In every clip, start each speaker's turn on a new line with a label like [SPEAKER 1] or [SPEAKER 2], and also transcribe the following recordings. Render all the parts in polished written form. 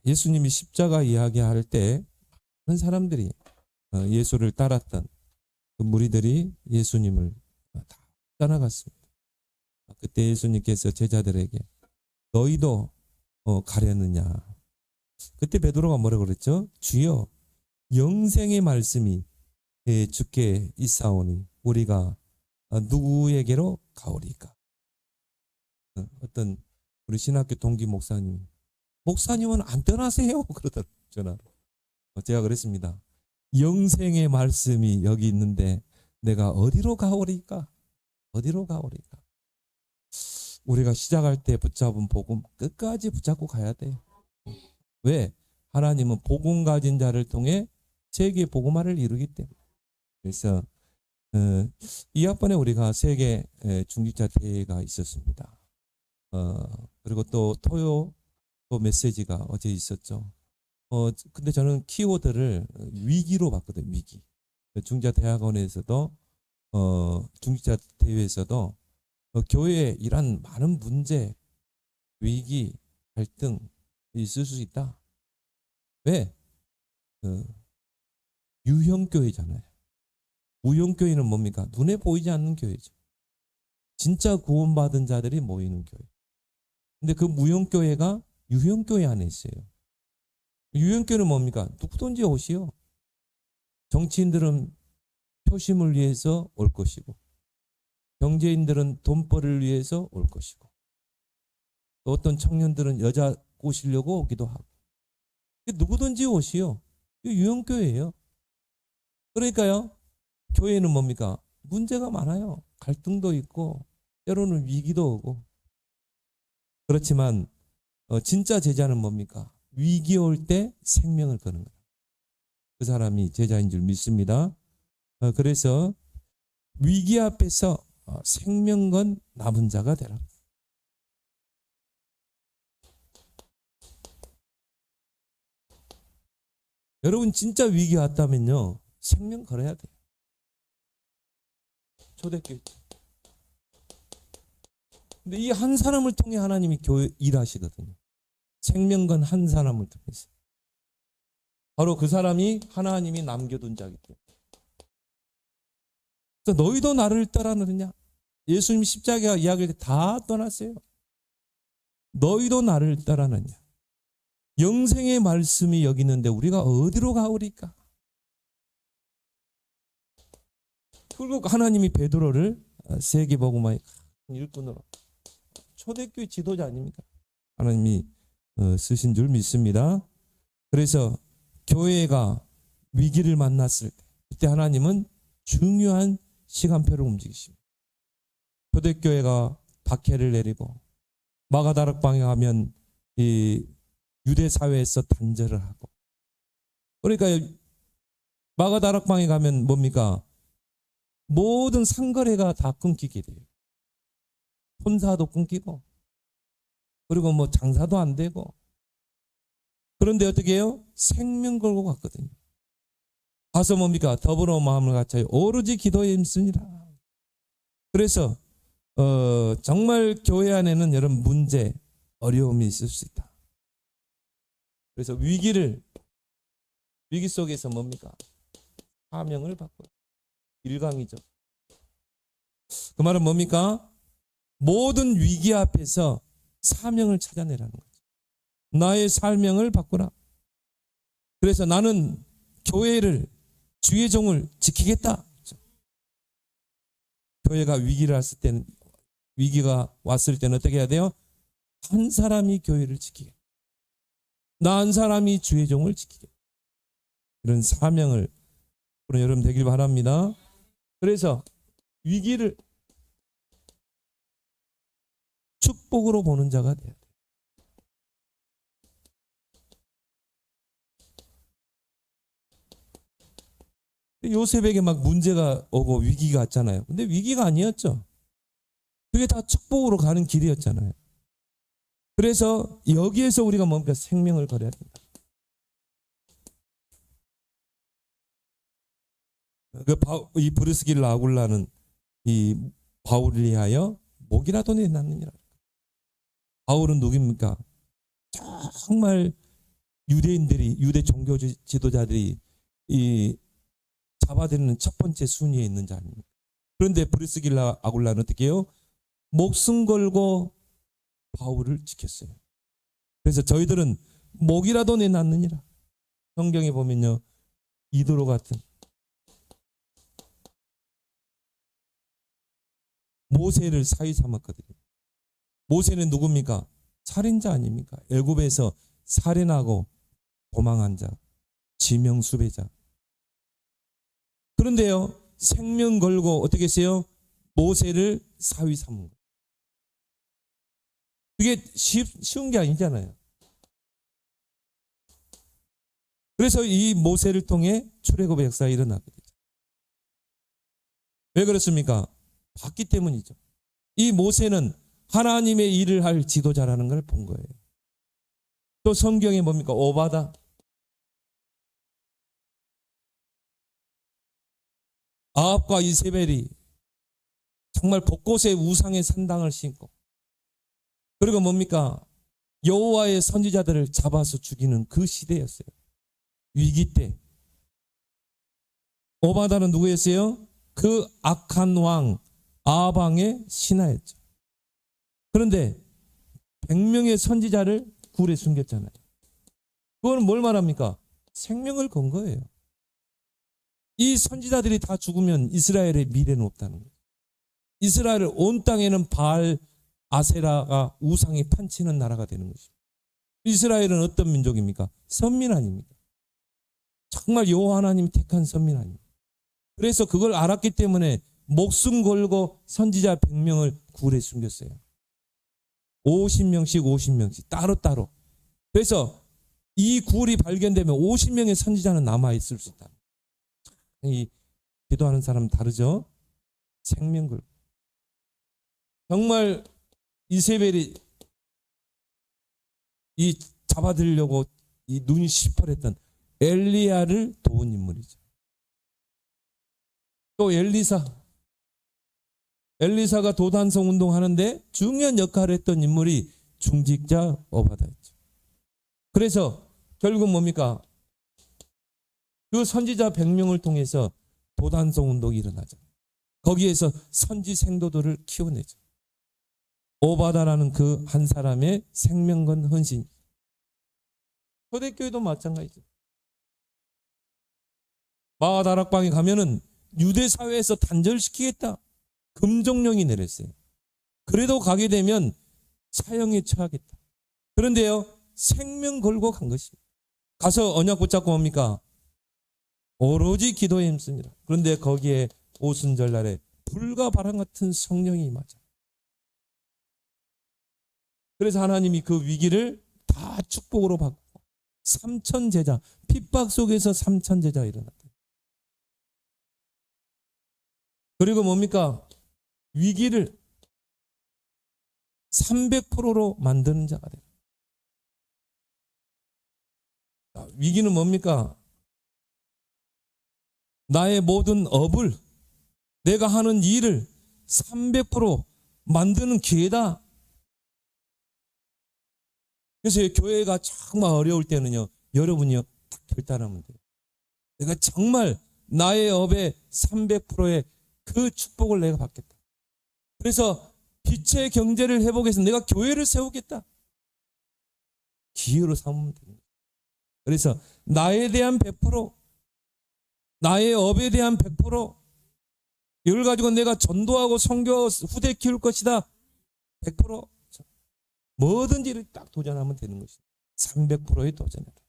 [SPEAKER 1] 예수님이 십자가 이야기할 때 많은 사람들이 예수를 따랐던 그 무리들이 예수님을 다 떠나갔습니다. 그때 예수님께서 제자들에게 너희도 가려느냐. 그때 베드로가 뭐라고 그랬죠? 주여 영생의 말씀이 주께 있사오니 우리가 누구에게로 가오리까? 어떤 우리 신학교 동기 목사님은 안 떠나세요 그러더라고요. 전화로. 제가 그랬습니다. 영생의 말씀이 여기 있는데 내가 어디로 가오리까? 어디로 가오리까? 우리가 시작할 때 붙잡은 복음 끝까지 붙잡고 가야 돼요. 왜? 하나님은 복음 가진 자를 통해 세계 복음화를 이루기 때문에. 그래서 이 학번에 우리가 세계 중직자 대회가 있었습니다. 그리고 또 토요 또 메시지가 어제 있었죠. 근데 저는 키워드를 위기로 봤거든요. 위기. 중직자 대학원에서도 중직자 대회에서도 교회에 이런 많은 문제, 위기, 갈등 있을 수 있다. 왜? 유형교회잖아요. 무형교회는 뭡니까? 눈에 보이지 않는 교회죠. 진짜 구원받은 자들이 모이는 교회. 근데 그 무형교회가 유형교회 안에 있어요. 유형교회는 뭡니까? 누구든지 오시오. 정치인들은 표심을 위해서 올 것이고 경제인들은 돈벌이를 위해서 올 것이고 또 어떤 청년들은 여자 꼬시려고 오기도 하고 누구든지 오시오. 이거 유형교회예요. 그러니까요. 교회는 뭡니까? 문제가 많아요. 갈등도 있고 때로는 위기도 오고 그렇지만 진짜 제자는 뭡니까? 위기 올 때 생명을 거는 거예요. 그 사람이 제자인 줄 믿습니다. 그래서 위기 앞에서 생명 건 남은 자가 되라. 여러분 진짜 위기 왔다면요. 생명 걸어야 돼요. 초대교회. 근데 이 한 사람을 통해 하나님이 교회 일하시거든요. 생명건 한 사람을 통해서. 바로 그 사람이 하나님이 남겨둔 자이기 때문에. 그래서 너희도 나를 따르느냐? 예수님 십자가 이야기할 때 다 떠났어요. 너희도 나를 따르느냐? 영생의 말씀이 여기 있는데 우리가 어디로 가오리까? 결국 하나님이 베드로를 세계복음화의 일꾼으로 초대교회 지도자 아닙니까? 하나님이 쓰신 줄 믿습니다. 그래서 교회가 위기를 만났을 때 그때 하나님은 중요한 시간표를 움직이십니다. 초대교회가 박해를 내리고 마가다락방에 가면 이 유대 사회에서 단절을 하고 그러니까 마가다락방에 가면 뭡니까? 모든 상거래가 다 끊기게 돼요. 혼사도 끊기고 그리고 뭐 장사도 안 되고 그런데 어떻게 해요? 생명 걸고 갔거든요. 가서 뭡니까? 더불어 마음을 같이 오로지 기도에 힘쓰니라. 그래서 정말 교회 안에는 여러분 문제, 어려움이 있을 수 있다. 그래서 위기 속에서 뭡니까? 사명을 받고 일강이죠. 그 말은 뭡니까? 모든 위기 앞에서 사명을 찾아내라는 거죠. 나의 사명을 바꾸라. 그래서 나는 교회를 주의 종을 지키겠다. 교회가 위기가 왔을 때는 어떻게 해야 돼요? 한 사람이 교회를 지키게. 나 한 사람이 주의 종을 지키게. 이런 사명을 여러분 되길 바랍니다. 그래서 위기를 축복으로 보는 자가 돼야 돼요. 요셉에게 막 문제가 오고 위기가 왔잖아요. 근데 위기가 아니었죠. 그게 다 축복으로 가는 길이었잖아요. 그래서 여기에서 우리가 뭡니까? 생명을 걸어야 된다. 이 브리스길라 아굴라는 이 바울을 위하여 목이라도 내놨느니라. 바울은 누굽니까? 정말 유대인들이, 유대 종교 지도자들이 이 잡아들이는 첫 번째 순위에 있는 자 아닙니까? 그런데 브리스길라 아굴라는 어떻게 해요? 목숨 걸고 바울을 지켰어요. 그래서 저희들은 목이라도 내놨느니라. 성경에 보면요, 이도로 같은 모세를 사위 삼았거든요. 모세는 누굽니까? 살인자 아닙니까? 애굽에서 살인하고 도망한 자, 지명수배자. 그런데요, 생명 걸고 어떻게 했어요? 모세를 사위 삼은 거예요. 그게 쉬운 게 아니잖아요. 그래서 이 모세를 통해 출애굽의 역사가 일어나게 되죠. 왜 그렇습니까? 봤기 때문이죠. 이 모세는 하나님의 일을 할 지도자라는 걸 본 거예요. 또 성경에 뭡니까? 오바다. 아합과 이세벨이 정말 곳곳에 우상의 산당을 심고, 그리고 뭡니까? 여호와의 선지자들을 잡아서 죽이는 그 시대였어요. 위기 때. 오바다는 누구였어요? 그 악한 왕 아합왕의 신하였죠. 그런데 100명의 선지자를 굴에 숨겼잖아요. 그거는 뭘 말합니까? 생명을 건 거예요. 이 선지자들이 다 죽으면 이스라엘의 미래는 없다는 거예요. 이스라엘 온 땅에는 바알, 아세라가 우상이 판치는 나라가 되는 것이죠. 이스라엘은 어떤 민족입니까? 선민 아닙니까? 정말 여호와 하나님이 택한 선민 아닙니까? 그래서 그걸 알았기 때문에 목숨 걸고 선지자 100명을 굴에 숨겼어요. 50명씩 50명씩 따로따로. 그래서 이 굴이 발견되면 50명의 선지자는 남아있을 수 있다. 이 기도하는 사람은 다르죠? 생명 걸고. 정말 이세벨이 이 잡아들이려고 이 눈이 시퍼랬던 엘리야를 도운 인물이죠. 또 엘리사가 도단성 운동하는데 중요한 역할을 했던 인물이 중직자 오바다였죠. 그래서 결국 뭡니까? 그 선지자 100명을 통해서 도단성 운동이 일어나죠. 거기에서 선지 생도들을 키워내죠. 오바다라는 그 한 사람의 생명 건 헌신. 초대교회도 마찬가지죠. 마가다락방에 가면은 유대 사회에서 단절시키겠다. 금종령이 내렸어요. 그래도 가게 되면 사형에 처하겠다. 그런데요, 생명 걸고 간 것입니다. 가서 언약 붙잡고 뭡니까? 오로지 기도에 힘쓰니라. 그런데 거기에 오순절날에 불과 바람 같은 성령이 임하죠. 그래서 하나님이 그 위기를 다 축복으로 바꾸고 3천 제자, 핍박 속에서 3천 제자 일어났다. 그리고 뭡니까? 위기를 300%로 만드는 자가 돼요. 위기는 뭡니까? 나의 모든 업을, 내가 하는 일을 300% 만드는 기회다. 그래서 교회가 정말 어려울 때는요, 여러분이요, 딱 결단하면 돼요. 내가 정말 나의 업의 300%의 그 축복을 내가 받겠다. 그래서 빛의 경제를 회복해서 내가 교회를 세우겠다. 기회로 삼으면 됩니다. 그래서 나에 대한 100%, 나의 업에 대한 100%, 이걸 가지고 내가 전도하고 선교 후대 키울 것이다. 100%. 뭐든지를 딱 도전하면 되는 것이다. 300%의 도전이다.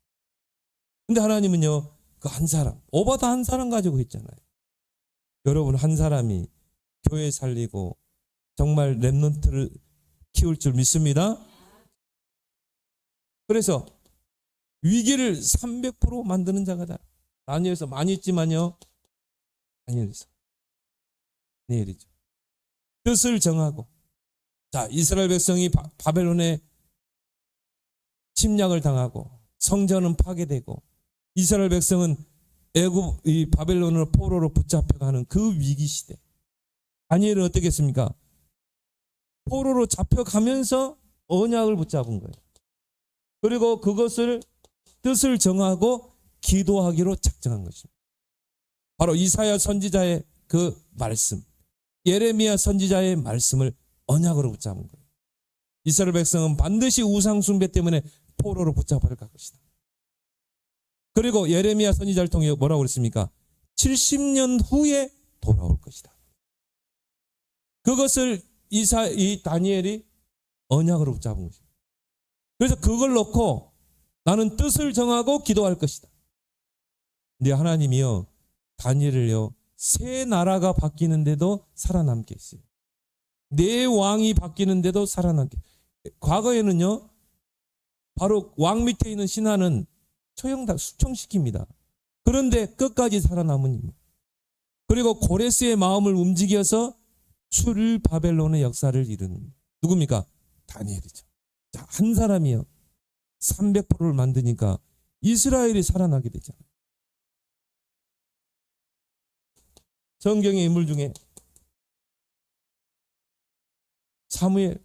[SPEAKER 1] 근데 하나님은요, 그 한 사람, 오바다 한 사람 가지고 있잖아요. 여러분 한 사람이 교회 살리고 정말 렘넌트를 키울 줄 믿습니다. 그래서 위기를 300% 만드는 자가 다니엘서 많이 있지만요, 다니엘이죠. 뜻을 정하고, 자, 이스라엘 백성이 바벨론에 침략을 당하고 성전은 파괴되고 이스라엘 백성은 애굽 이 바벨론으로 포로로 붙잡혀가는 그 위기 시대. 다니엘은 어떻게 했습니까? 포로로 잡혀가면서 언약을 붙잡은 거예요. 그리고 그것을 뜻을 정하고 기도하기로 작정한 것입니다. 바로 이사야 선지자의 그 말씀, 예레미야 선지자의 말씀을 언약으로 붙잡은 거예요. 이스라엘 백성은 반드시 우상 숭배 때문에 포로로 붙잡아갈 것이다. 그리고 예레미야 선지자를 통해 뭐라고 그랬습니까? 70년 후에 돌아올 것이다. 그것을 이 다니엘이 언약으로 붙잡은 것입니다. 그래서 그걸 놓고 나는 뜻을 정하고 기도할 것이다. 근데 하나님이요, 다니엘을요, 새 나라가 바뀌는데도 살아남게 했어요. 내 왕이 바뀌는데도 살아남게. 과거에는요, 바로 왕 밑에 있는 신하는 처형다 수청시킵니다. 그런데 끝까지 살아남은 인물. 그리고 고레스의 마음을 움직여서 출 바벨론의 역사를 이루는 누굽니까? 다니엘이죠. 자, 한 사람이요, 300%를 만드니까 이스라엘이 살아나게 되잖아요. 성경의 인물 중에 사무엘,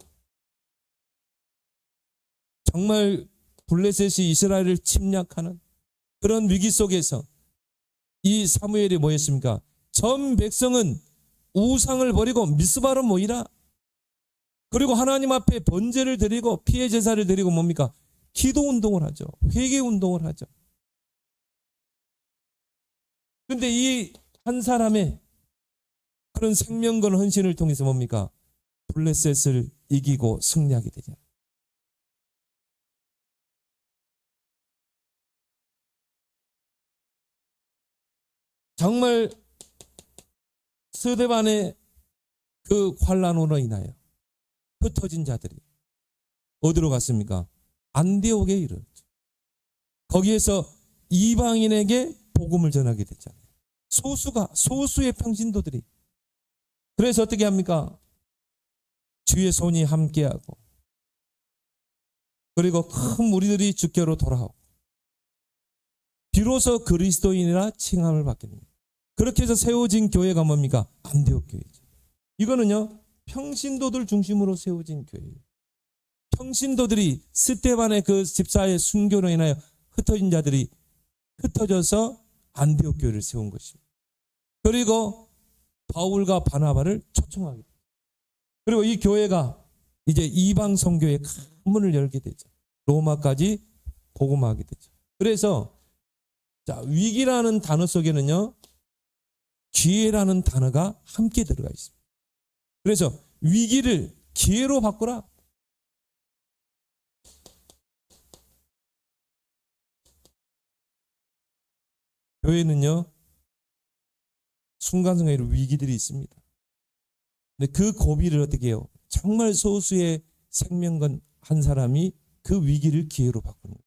[SPEAKER 1] 정말 블레셋이 이스라엘을 침략하는 그런 위기 속에서 이 사무엘이 뭐였습니까? 전 백성은 우상을 버리고 미스바로 모이라. 그리고 하나님 앞에 번제를 드리고 피해 제사를 드리고 뭡니까? 기도 운동을 하죠. 회개 운동을 하죠. 그런데 이 한 사람의 그런 생명건 헌신을 통해서 뭡니까? 블레셋을 이기고 승리하게 되잖아요. 정말 스데반의 그 환란으로 인하여 흩어진 자들이 어디로 갔습니까? 안디옥에 이르렀죠. 거기에서 이방인에게 복음을 전하게 됐잖아요. 소수의 평신도들이. 그래서 어떻게 합니까? 주의 손이 함께하고, 그리고 큰 무리들이 주께로 돌아오고, 비로소 그리스도인이라 칭함을 받게 됩니다. 그렇게 해서 세워진 교회가 뭡니까? 안디옥 교회죠. 이거는요, 평신도들 중심으로 세워진 교회예요. 평신도들이 스데반의 그 집사의 순교로 인하여 흩어진 자들이 흩어져서 안디옥 교회를 세운 것입니다. 그리고 바울과 바나바를 초청하게 됩니다. 그리고 이 교회가 이제 이방 선교의 큰 문을 열게 되죠. 로마까지 복음하게 되죠. 그래서 자, 위기라는 단어 속에는요, 기회라는 단어가 함께 들어가 있습니다. 그래서 위기를 기회로 바꾸라. 교회는요, 순간순간 위기들이 있습니다. 근데 그 고비를 어떻게 해요? 정말 소수의 생명건 한 사람이 그 위기를 기회로 바꾸는 거예요.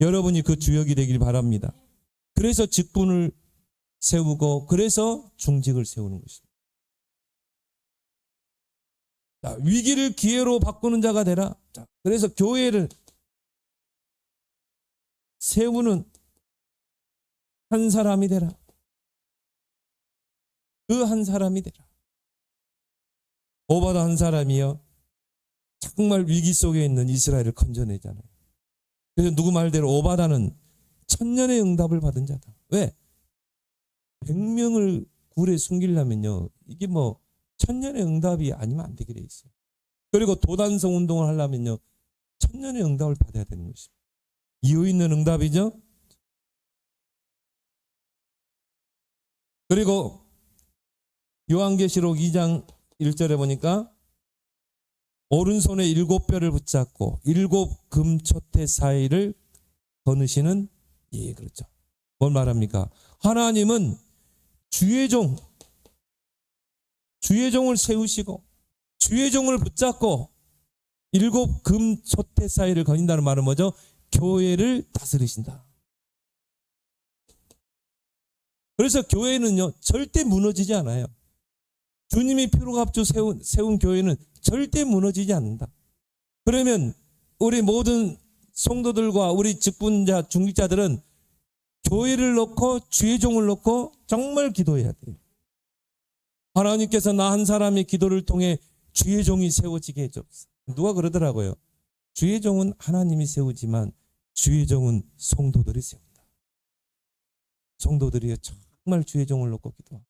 [SPEAKER 1] 여러분이 그 주역이 되길 바랍니다. 그래서 직분을 세우고, 그래서 중직을 세우는 것입니다. 자, 위기를 기회로 바꾸는 자가 되라. 자, 그래서 교회를 세우는 한 사람이 되라. 그 한 사람이 되라. 오바다 한 사람이요, 정말 위기 속에 있는 이스라엘을 건져내잖아요. 그래서 누구 말대로 오바다는 천년의 응답을 받은 자다. 왜? 100명을 굴에 숨기려면요, 이게 뭐 천년의 응답이 아니면 안 되게 돼 있어요. 그리고 도단성 운동을 하려면요, 천년의 응답을 받아야 되는 것입니다. 이유 있는 응답이죠. 그리고 요한계시록 2장 1절에 보니까 오른손에 7뼈를 붙잡고 7 금초대 사이를 거느시는, 예, 그렇죠. 뭘 말합니까? 하나님은 주의 종을 세우시고 주의 종을 붙잡고 7 금초대 사이를 거닌다는 말은 뭐죠? 교회를 다스리신다. 그래서 교회는요, 절대 무너지지 않아요. 주님이 피로 값주 세운 교회는 절대 무너지지 않는다. 그러면 우리 모든 성도들과 우리 직분자, 중직자들은 교회를 놓고 주의 종을 놓고 정말 기도해야 돼요. 하나님께서 나 한 사람의 기도를 통해 주의 종이 세워지게 해줬어. 누가 그러더라고요. 주의 종은 하나님이 세우지만 주의 종은 성도들이 세운다. 성도들이 정말 주의 종을 놓고 기도하고,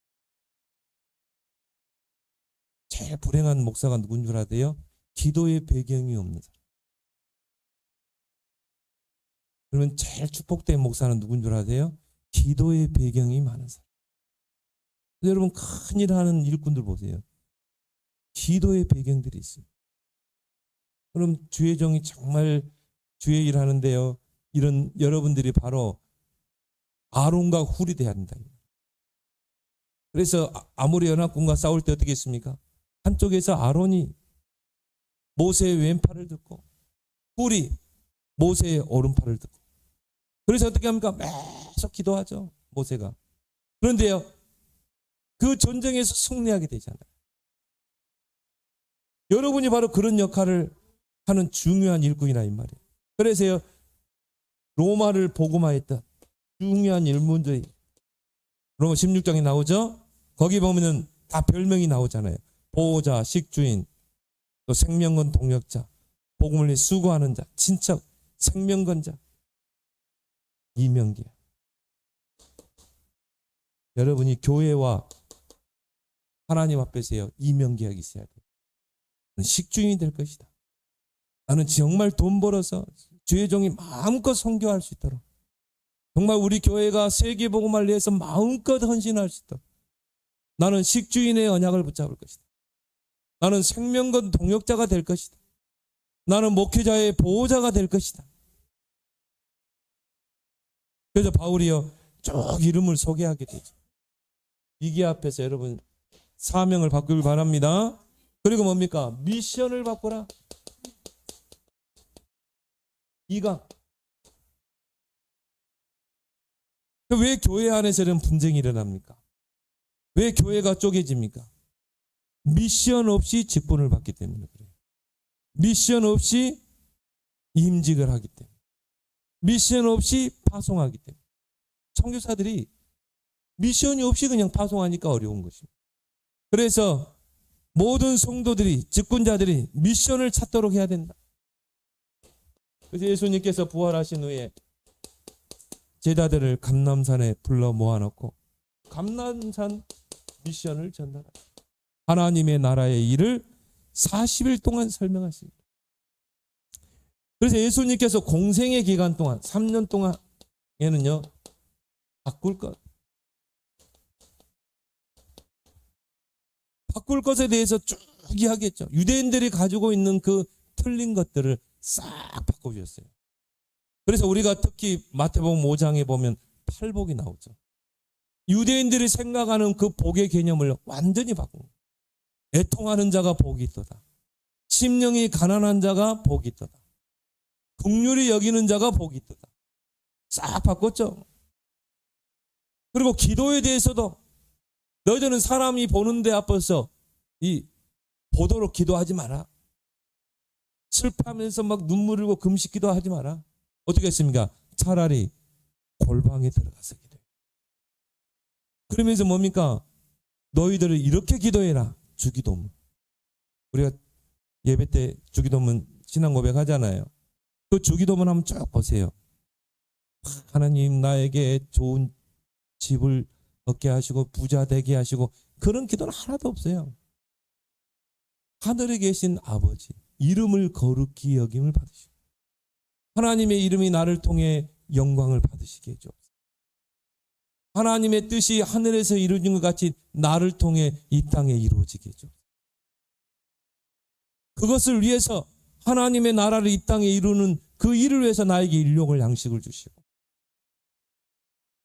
[SPEAKER 1] 제일 불행한 목사가 누군 줄 아세요? 기도의 배경이 없는 사람. 그러면 제일 축복된 목사는 누군 줄 아세요? 기도의 배경이 많은 사람. 여러분, 큰일 하는 일꾼들 보세요. 기도의 배경들이 있습니다. 그럼 주의 종이 정말 주의 일 하는데요, 이런 여러분들이 바로 아론과 훌이 돼야 한다. 그래서 아모리 연합군과 싸울 때 어떻게 했습니까? 한쪽에서 아론이 모세의 왼팔을 듣고 훌이 모세의 오른팔을 듣고, 그래서 어떻게 합니까? 계속 기도하죠, 모세가. 그런데요, 그 전쟁에서 승리하게 되잖아요. 여러분이 바로 그런 역할을 하는 중요한 일꾼이라 이 말이에요. 그래서요, 로마를 복음화했던 중요한 일꾼들이 로마 16장에 나오죠. 거기 보면은 다 별명이 나오잖아요. 보호자, 식주인, 또 생명건 동역자, 복음을 위해 수고하는 자, 친척, 생명건자, 이명계. 여러분이 교회와 하나님 앞에서요, 이명계약이 있어야 돼요. 식주인이 될 것이다. 나는 정말 돈 벌어서 주의 종이 마음껏 선교할 수 있도록, 정말 우리 교회가 세계 복음을 위해서 마음껏 헌신할 수 있도록 나는 식주인의 언약을 붙잡을 것이다. 나는 생명건 동역자가 될 것이다. 나는 목회자의 보호자가 될 것이다. 그래서 바울이요, 쭉 이름을 소개하게 되죠. 위기 앞에서 여러분 사명을 바꾸길 바랍니다. 그리고 뭡니까? 미션을 바꾸라. 이가 왜 교회 안에서 이런 분쟁이 일어납니까? 왜 교회가 쪼개집니까? 미션 없이 직분을 받기 때문에 그래요. 미션 없이 임직을 하기 때문에, 미션 없이 파송하기 때문에. 선교사들이 미션이 없이 그냥 파송하니까 어려운 것입니다. 그래서 모든 성도들이, 직분자들이 미션을 찾도록 해야 된다. 그래서 예수님께서 부활하신 후에 제자들을 감람산에 불러 모아놓고 감람산 미션을 전달하셨습니다. 하나님의 나라의 일을 40일 동안 설명하십니다. 그래서 예수님께서 공생의 기간 동안 3년 동안에는요, 바꿀 것에 대해서 쭉 이야기했죠. 유대인들이 가지고 있는 그 틀린 것들을 싹 바꿔주셨어요. 그래서 우리가 특히 마태복음 5장에 보면 팔복이 나오죠. 유대인들이 생각하는 그 복의 개념을 완전히 바꾼 거예요. 애통하는 자가 복이 있도다. 심령이 가난한 자가 복이 있도다. 긍휼히 여기는 자가 복이 있도다. 싹 바꿨죠. 그리고 기도에 대해서도 너희들은 사람이 보는데 앞서서 이 보도록 기도하지 마라. 슬퍼하면서 막 눈물 흘리고 금식 기도하지 마라. 어떻게 했습니까? 차라리 골방에 들어가서 기도해. 그러면서 뭡니까? 너희들을 이렇게 기도해라. 주기도문. 우리가 예배 때 주기도문 신앙 고백 하잖아요. 그 주기도문 한번 쭉 보세요. 하나님 나에게 좋은 집을 얻게 하시고 부자 되게 하시고, 그런 기도는 하나도 없어요. 하늘에 계신 아버지 이름을 거룩히 여김을 받으시고 하나님의 이름이 나를 통해 영광을 받으시게 해주옵소서. 하나님의 뜻이 하늘에서 이루어진 것 같이 나를 통해 이 땅에 이루어지게 해주옵소서. 그것을 위해서 하나님의 나라를 이 땅에 이루는 그 일을 위해서 나에게 일용할 양식을 주시고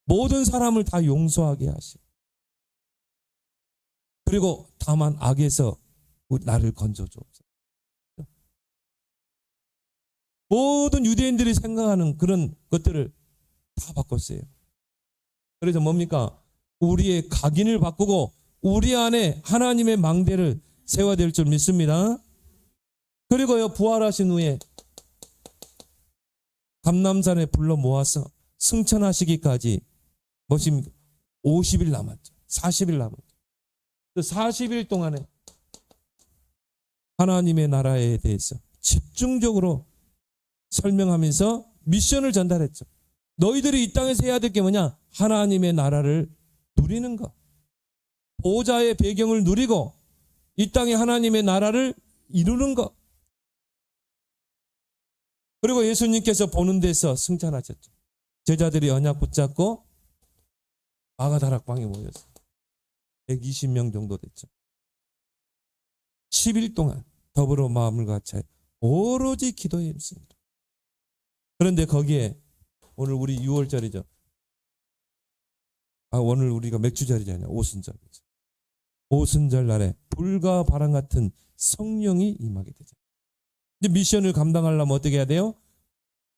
[SPEAKER 1] 모든 사람을 다 용서하게 하시고, 그리고 다만 악에서 나를 건져주옵소서. 모든 유대인들이 생각하는 그런 것들을 다 바꿨어요. 그래서 뭡니까? 우리의 각인을 바꾸고 우리 안에 하나님의 망대를 세워야 될 줄 믿습니다. 그리고요, 부활하신 후에 감람산에 불러 모아서 승천하시기까지 뭐십니까? 50일 남았죠. 40일 남았죠. 그 40일 동안에 하나님의 나라에 대해서 집중적으로 설명하면서 미션을 전달했죠. 너희들이 이 땅에서 해야 될 게 뭐냐? 하나님의 나라를 누리는 것. 보호자의 배경을 누리고 이 땅에 하나님의 나라를 이루는 것. 그리고 예수님께서 보는 데서 승천하셨죠. 제자들이 언약 붙잡고 마가다락방에 모였어요. 120명 정도 됐죠. 10일 동안 더불어 마음을 같이 오로지 기도에 힘씁니다. 그런데 거기에 오늘 우리 6월절이죠. 오늘 우리가 맥주절이지 않냐. 오순절이죠. 오순절 날에 불과 바람 같은 성령이 임하게 되죠. 이제 미션을 감당하려면 어떻게 해야 돼요?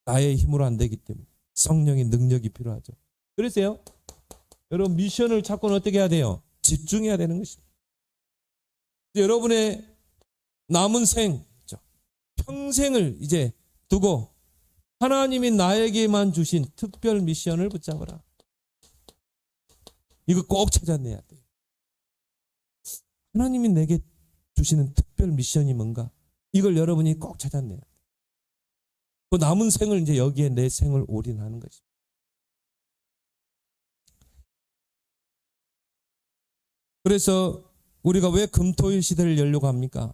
[SPEAKER 1] 나의 힘으로 안 되기 때문에 성령의 능력이 필요하죠. 그래서요, 여러분 미션을 찾고는 어떻게 해야 돼요? 집중해야 되는 것입니다. 여러분의 남은 평생을 이제 두고 하나님이 나에게만 주신 특별 미션을 붙잡아라. 이거 꼭 찾아내야 돼요. 하나님이 내게 주시는 특별 미션이 뭔가? 이걸 여러분이 꼭 찾아내야 돼요. 그 남은 생을 이제 여기에 내 생을 올인하는 것입니다. 그래서 우리가 왜 금토일 시대를 열려고 합니까?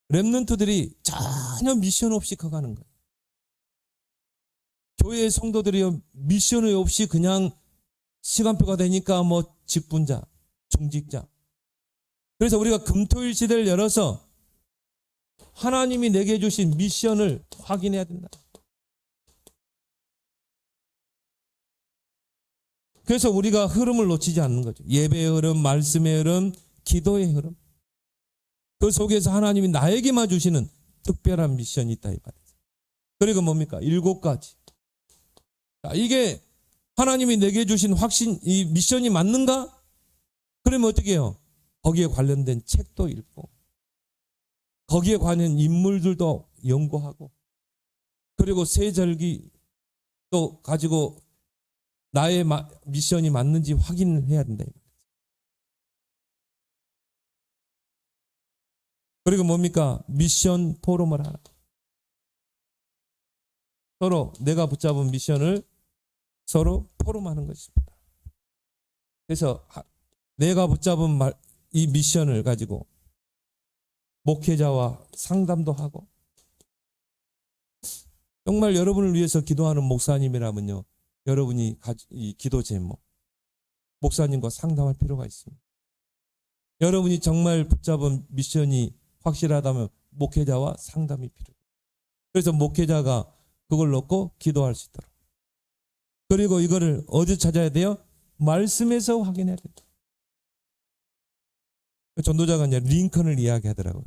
[SPEAKER 1] 렘넌트들이 전혀 미션 없이 커가는 거예요. 교회의 성도들이 미션 없이 그냥 시간표가 되니까 뭐 직분자, 중직자. 그래서 우리가 금토일 시대를 열어서 하나님이 내게 주신 미션을 확인해야 된다. 그래서 우리가 흐름을 놓치지 않는 거죠. 예배의 흐름, 말씀의 흐름, 기도의 흐름. 그 속에서 하나님이 나에게만 주시는 특별한 미션이 있다 이 말이죠. 그리고 뭡니까? 7가지. 자, 이게 하나님이 내게 주신 이 미션이 맞는가? 그러면 어떻게 해요? 거기에 관련된 책도 읽고 거기에 관련 인물들도 연구하고 그리고 세절기도 가지고 나의 미션이 맞는지 확인해야 된다. 그리고 뭡니까? 미션 포럼을 하라. 서로 내가 붙잡은 미션을 서로 포럼하는 것입니다. 그래서 내가 붙잡은 이 미션을 가지고 목회자와 상담도 하고 정말 여러분을 위해서 기도하는 목사님이라면요. 여러분이 이 기도 제목 목사님과 상담할 필요가 있습니다. 여러분이 정말 붙잡은 미션이 확실하다면 목회자와 상담이 필요해요. 그래서 목회자가 그걸 놓고 기도할 수 있도록. 그리고 이거를 어디 찾아야 돼요? 말씀에서 확인해야 된다. 전도자가 이제 링컨을 이야기하더라고요.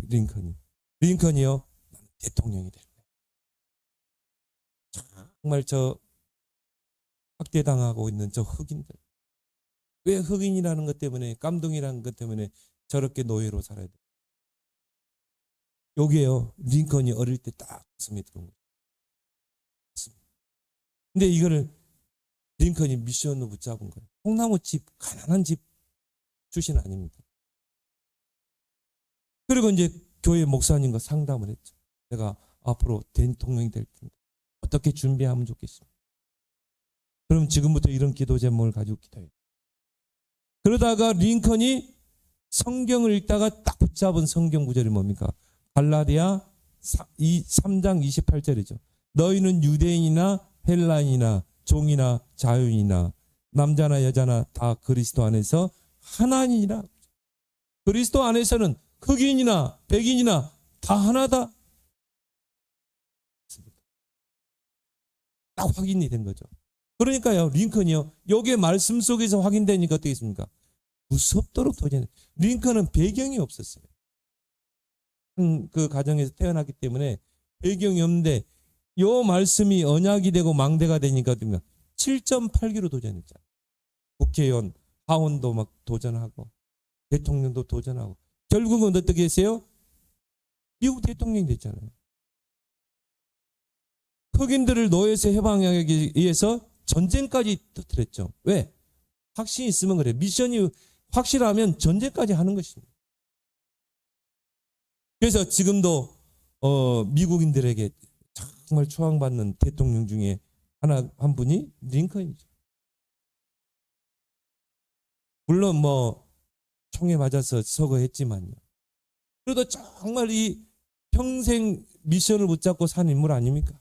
[SPEAKER 1] 링컨이요. 대통령이 될 거예요. 정말 저 학대당하고 있는 저 흑인들. 왜 흑인이라는 것 때문에 깜둥이라는 것 때문에 저렇게 노예로 살아야 돼요. 여기에요. 링컨이 어릴 때 딱 가슴에 들어온 거예요. 근데 이거를 링컨이 미션으로 붙잡은 거예요. 콩나무집, 가난한 집 출신 아닙니다. 그리고 이제 교회 목사님과 상담을 했죠. 내가 앞으로 대통령이 될 텐데 어떻게 준비하면 좋겠습니까? 그럼 지금부터 이런 기도 제목을 가지고 기도해요. 그러다가 링컨이 성경을 읽다가 딱 붙잡은 성경 구절이 뭡니까? 갈라디아 3장 28절이죠. 너희는 유대인이나 헬라인이나 종이나 자유인이나 남자나 여자나 다 그리스도 안에서 하나님이라. 그리스도 안에서는 흑인이나 백인이나 다 하나다. 딱 확인이 된 거죠. 그러니까요, 링컨이요. 여기에 말씀 속에서 확인되니까 어떻겠습니까? 무섭도록 도전해. 링컨은 배경이 없었어요. 그 가정에서 태어났기 때문에 배경이 없는데 요 말씀이 언약이 되고 망대가 되니까 7.8기로 도전했잖아요. 국회의원, 하원도 막 도전하고 대통령도 도전하고 결국은 어떻게 했어요? 미국 대통령이 됐잖아요. 흑인들을 노예에서 해방하기 위해서 전쟁까지 터뜨렸죠. 왜? 확신이 있으면 그래. 미션이 확실하면 전쟁까지 하는 것입니다. 그래서 지금도 미국인들에게 정말 추앙받는 대통령 중에 한 분이 링컨이죠. 물론 뭐 총에 맞아서 서거했지만요. 그래도 정말 이 평생 미션을 붙잡고 산 인물 아닙니까?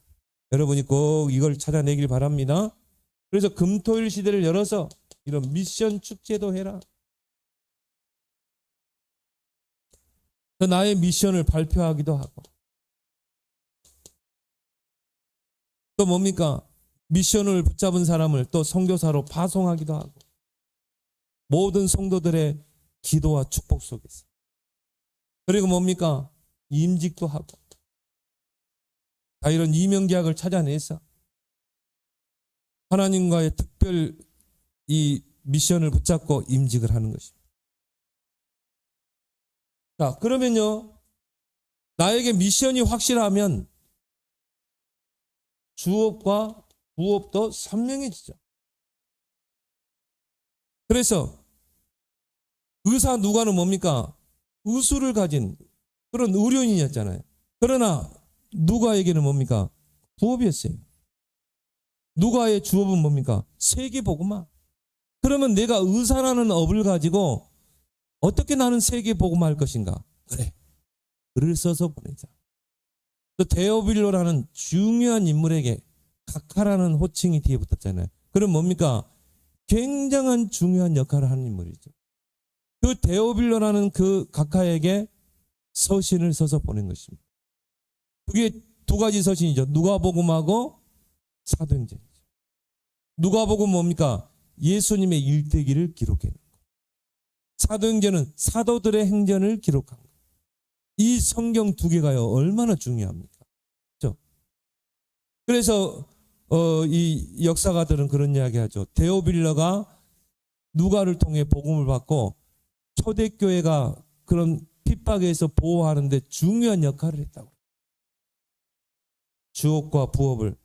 [SPEAKER 1] 여러분이 꼭 이걸 찾아내길 바랍니다. 그래서 금토일 시대를 열어서 이런 미션 축제도 해라. 나의 미션을 발표하기도 하고 또 뭡니까? 미션을 붙잡은 사람을 또 선교사로 파송하기도 하고 모든 성도들의 기도와 축복 속에서 그리고 뭡니까? 임직도 하고 다 이런 이명계약을 찾아내서 하나님과의 특별 이 미션을 붙잡고 임직을 하는 것입니다. 자, 그러면요. 나에게 미션이 확실하면 주업과 부업도 선명해지죠. 그래서 의사 누가는 뭡니까? 의술을 가진 그런 의료인이었잖아요. 그러나 누가에게는 뭡니까? 부업이었어요. 누가의 주업은 뭡니까? 세계복음화. 그러면 내가 의사라는 업을 가지고 어떻게 나는 세계복음화할 것인가? 그래. 글을 써서 보내자. 또 데오빌로라는 중요한 인물에게 각하라는 호칭이 뒤에 붙었잖아요. 그럼 뭡니까? 굉장한 중요한 역할을 하는 인물이죠. 그 데오빌로라는 그 각하에게 서신을 써서 보낸 것입니다. 그게 두 가지 서신이죠. 누가복음하고 사도행전이죠. 누가복음 뭡니까? 예수님의 일대기를 기록해 놓은 거. 사도행전은 사도들의 행전을 기록한 거. 이 성경 두 개가요 얼마나 중요합니까? 그렇죠? 그래서 이 역사가들은 그런 이야기하죠. 데오빌러가 누가를 통해 복음을 받고 초대교회가 그런 핍박에서 보호하는데 중요한 역할을 했다고. 주업과 부업을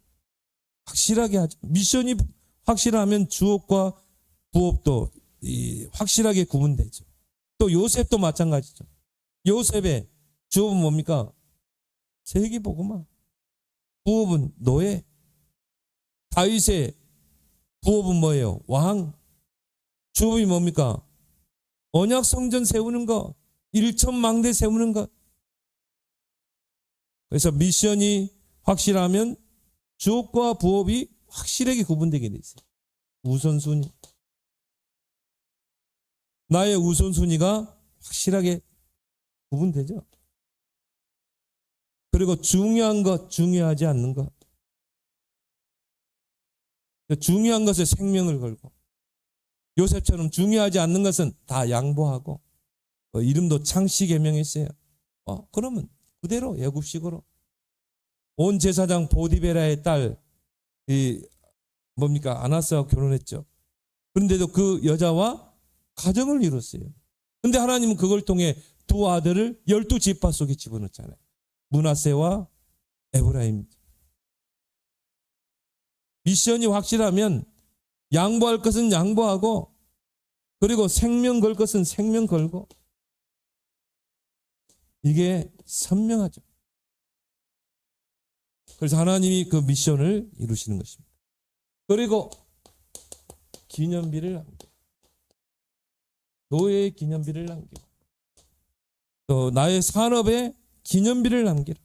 [SPEAKER 1] 확실하게 하죠. 미션이 확실하면 주업과 부업도 확실하게 구분되죠. 또 요셉도 마찬가지죠. 요셉의 주업은 뭡니까? 세계복음화. 부업은 노예. 다윗의 부업은 뭐예요? 왕. 주업이 뭡니까? 언약 성전 세우는 거. 일천망대 세우는 것. 그래서 미션이 확실하면 주업과 부업이 확실하게 구분되게 돼 있어요. 우선순위. 나의 우선순위가 확실하게 구분되죠. 그리고 중요한 것, 중요하지 않는 것. 중요한 것에 생명을 걸고 요셉처럼 중요하지 않는 것은 다 양보하고 이름도 창씨 계명했어요. 그러면 그대로 예굽식으로 온 제사장 보디베라의 딸 뭡니까? 아나스와 결혼했죠. 그런데도 그 여자와 가정을 이뤘어요. 그런데 하나님은 그걸 통해 두 아들을 12지파 속에 집어넣잖아요. 므낫세와 에브라임. 미션이 확실하면 양보할 것은 양보하고 그리고 생명 걸 것은 생명 걸고 이게 선명하죠. 그래서 하나님이 그 미션을 이루시는 것입니다. 그리고 기념비를 남기고 노예의 기념비를 남기고 또 나의 산업에 기념비를 남기라.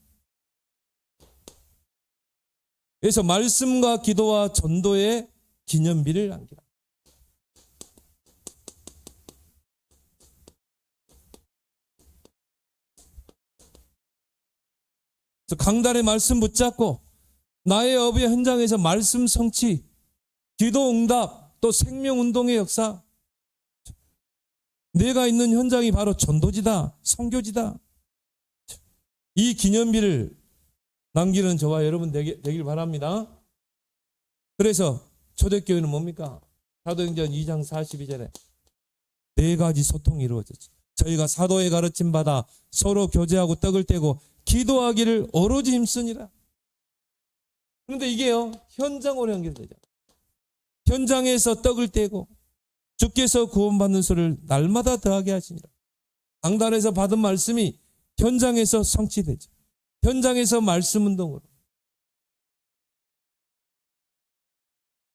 [SPEAKER 1] 그래서 말씀과 기도와 전도의 기념비를 남기라. 그래서 강단의 말씀 붙잡고 나의 업의 현장에서 말씀 성취, 기도 응답, 또 생명운동의 역사. 내가 있는 현장이 바로 전도지다, 선교지다. 이 기념비를 남기는 저와 여러분 되길 바랍니다. 그래서 초대교회는 뭡니까? 사도행전 2장 42절에 네 가지 소통이 이루어졌죠. 저희가 사도의 가르침 받아 서로 교제하고 떡을 떼고 기도하기를 오로지 힘쓰니라. 그런데 이게요 현장으로 연결되죠. 현장에서 떡을 떼고 주께서 구원받는 소리를 날마다 더하게 하시니라. 강단에서 받은 말씀이 현장에서 성취되죠. 현장에서 말씀 운동으로.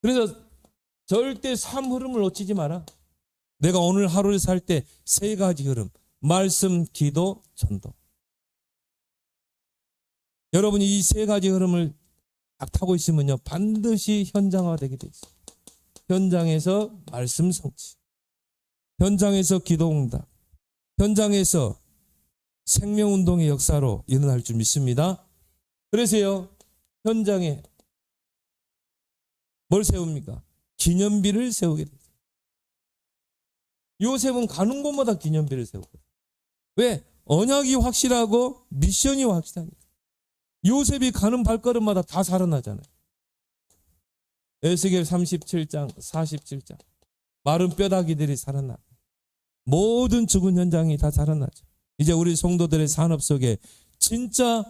[SPEAKER 1] 그래서 절대 삶 흐름을 놓치지 마라. 내가 오늘 하루를 살 때 세 가지 흐름. 말씀, 기도, 전도. 여러분이 이 세 가지 흐름을 딱 타고 있으면요, 반드시 현장화되게 돼 있어요. 현장에서 말씀 성취, 현장에서 기도 응답, 현장에서 생명운동의 역사로 일어날 줄 믿습니다. 그래서요, 현장에 뭘 세웁니까? 기념비를 세우게 돼요. 요셉은 가는 곳마다 기념비를 세우거든요. 왜? 언약이 확실하고 미션이 확실하니까. 요셉이 가는 발걸음마다 다 살아나잖아요. 에스겔 37장, 47장. 마른 뼈다귀들이 살아나. 모든 죽은 현장이 다 살아나죠. 이제 우리 성도들의 산업 속에 진짜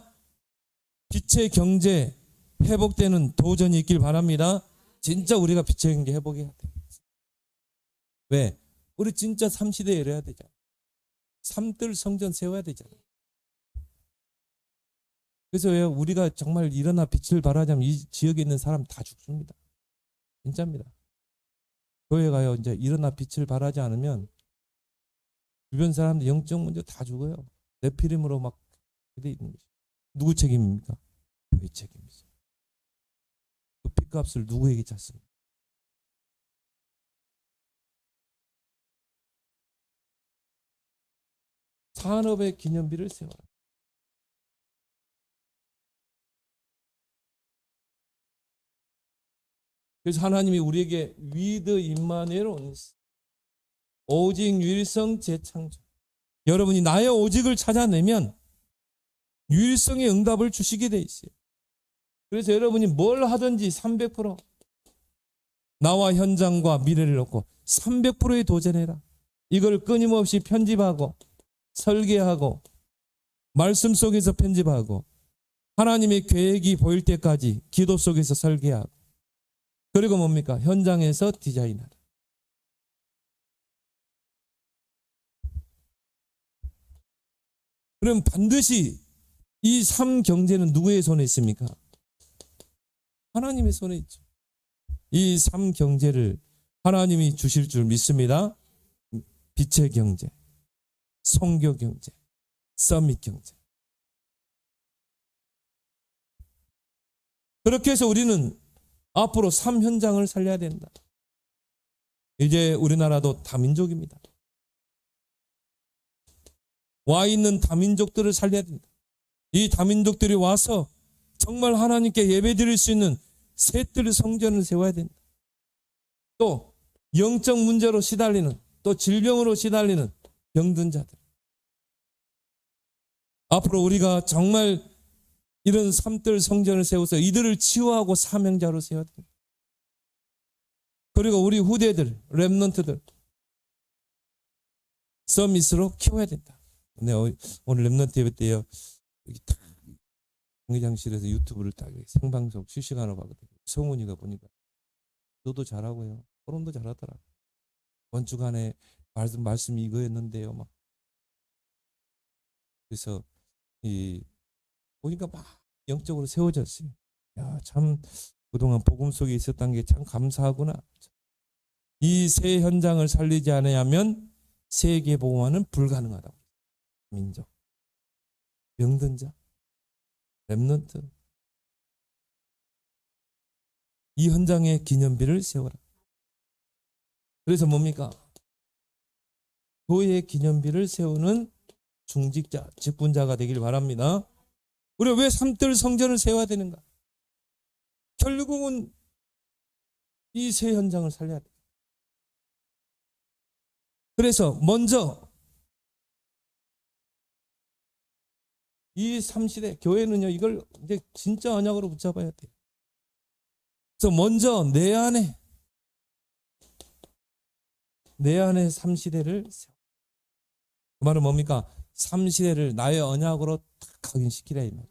[SPEAKER 1] 빛의 경제 회복되는 도전이 있길 바랍니다. 진짜 우리가 빛의 경제 회복해야 돼요. 왜? 우리 진짜 3시대에 이래야 되잖아. 3뜰 성전 세워야 되잖아. 그래서 왜 우리가 정말 일어나 빛을 발하자면 이 지역에 있는 사람 다 죽습니다. 진짜입니다. 교회 가요. 이제 일어나 빛을 발하지 않으면 주변 사람들 영적 문제 다 죽어요. 네피림으로 막 돼 있는 거죠. 누구 책임입니까? 교회 책임이죠. 그 핏값을 누구에게 찼습니까? 산업의 기념비를 세워라. 그래서 하나님이 우리에게 위드 임마누엘 온스, 오직 유일성 재창조. 여러분이 나의 오직을 찾아내면 유일성의 응답을 주시게 돼 있어요. 그래서 여러분이 뭘 하든지 300% 나와 현장과 미래를 놓고 300%에 도전해라. 이걸 끊임없이 편집하고 설계하고 말씀 속에서 편집하고 하나님의 계획이 보일 때까지 기도 속에서 설계하고 그리고 뭡니까? 현장에서 디자인하라. 그럼 반드시 이 삶 경제는 누구의 손에 있습니까? 하나님의 손에 있죠. 이 삶 경제를 하나님이 주실 줄 믿습니다. 빛의 경제, 선교 경제, 서밋 경제. 그렇게 해서 우리는 앞으로 삶 현장을 살려야 된다. 이제 우리나라도 다민족입니다. 와 있는 다민족들을 살려야 된다. 이 다민족들이 와서 정말 하나님께 예배드릴 수 있는 새뜰 성전을 세워야 된다. 또 영적 문제로 시달리는, 또 질병으로 시달리는 병든 자들. 앞으로 우리가 정말 이런 삼뜰 성전을 세워서 이들을 치유하고 사명자로 세워야 된다. 그리고 우리 후대들, 렘넌트들 서밋으로 키워야 된다. 네, 오늘 렘넌트 예배 때요. 여기 딱 경기장실에서 유튜브를 딱 생방송 실시간으로 봤거든요. 성훈이가 보니까 너도 잘하고요. 토론도 잘하더라. 이번 주간에 말씀 이거였는데요. 막 그래서 보니까 막 영적으로 세워졌어요. 야, 참 그동안 복음 속에 있었던 게 참 감사하구나. 이 새 현장을 살리지 않으면 세계 복음화는 불가능하다고. 민족, 병든 자, 렘넌트. 이 현장에 기념비를 세워라. 그래서 뭡니까? 교회의 기념비를 세우는 중직자, 직분자가 되길 바랍니다. 우리가 왜 삼뜰 성전을 세워야 되는가? 결국은 이 새 현장을 살려야 돼. 그래서 먼저 이 3시대 교회는요, 이걸 이제 진짜 언약으로 붙잡아야 돼. 그래서 먼저 내 안에 3시대를 세워. 그 말은 뭡니까? 3시대를 나의 언약으로 딱 각인시키라 이 말.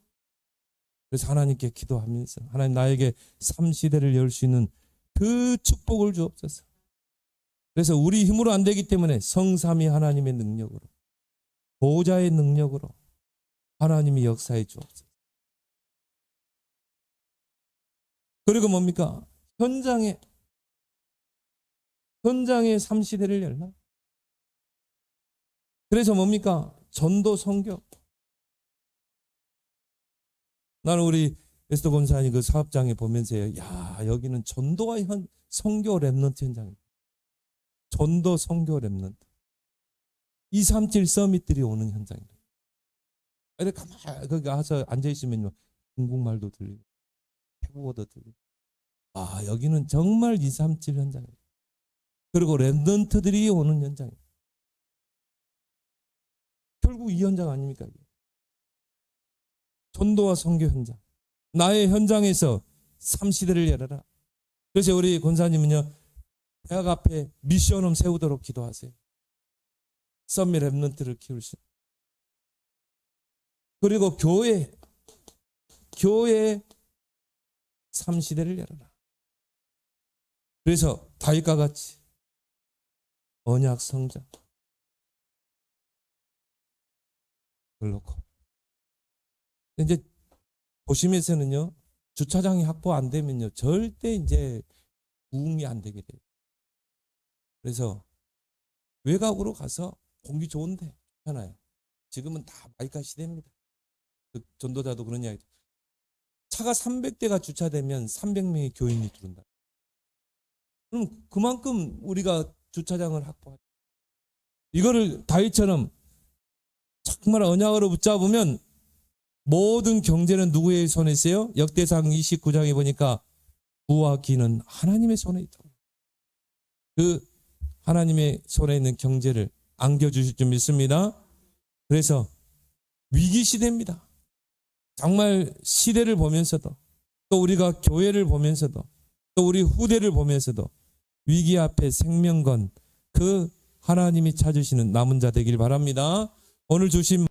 [SPEAKER 1] 그래서 하나님께 기도하면서 하나님 나에게 3시대를 열 수 있는 그 축복을 주옵소서. 그래서 우리 힘으로 안 되기 때문에 성삼위 하나님의 능력으로, 보호자의 능력으로 하나님이 역사해 주옵소서. 그리고 뭡니까? 현장에 현장의 삼시대를 열라. 그래서 뭡니까? 전도 선교. 나는 우리 에스더 권사님 그 사업장에 보면서요, 야, 여기는 전도와 선교 랩넌트 현장입니다. 전도 선교 랩넌트. 237 서밋들이 오는 현장입니다. 이렇게 가만히 거기 가서 앉아있으면요, 중국말도 들리고, 태국어도 들리고. 아, 여기는 정말 237 현장이에요. 그리고 랩넌트들이 오는 현장이에요. 결국 이 현장 아닙니까? 전도와 선교 현장. 나의 현장에서 삼시대를 열어라. 그래서 우리 권사님은요, 대학 앞에 미션홈 세우도록 기도하세요. 서밋 랩넌트를 키울 수. 그리고 교회 삼시대를 열어라. 그래서 다윗과 같이 언약 성장 그걸 놓고 이제 도심에서는요, 주차장이 확보 안 되면요, 절대 이제 부흥이 안 되게 돼요. 그래서 외곽으로 가서 공기 좋은데 좋잖아요. 지금은 다 마이카 시대입니다. 그 전도자도 그런 이야기. 차가 300대가 주차되면 300명의 교인이 들어온다. 그럼 그만큼 우리가 주차장을 확보하죠. 이거를 다윗처럼 정말 언약으로 붙잡으면 모든 경제는 누구의 손에 있어요? 역대상 29장에 보니까 부와 기는 하나님의 손에 있다. 그 하나님의 손에 있는 경제를 안겨주실 줄 믿습니다. 그래서 위기 시대입니다. 정말 시대를 보면서도, 또 우리가 교회를 보면서도, 또 우리 후대를 보면서도 위기 앞에 생명 건 그 하나님이 찾으시는 남은 자 되길 바랍니다. 오늘 주신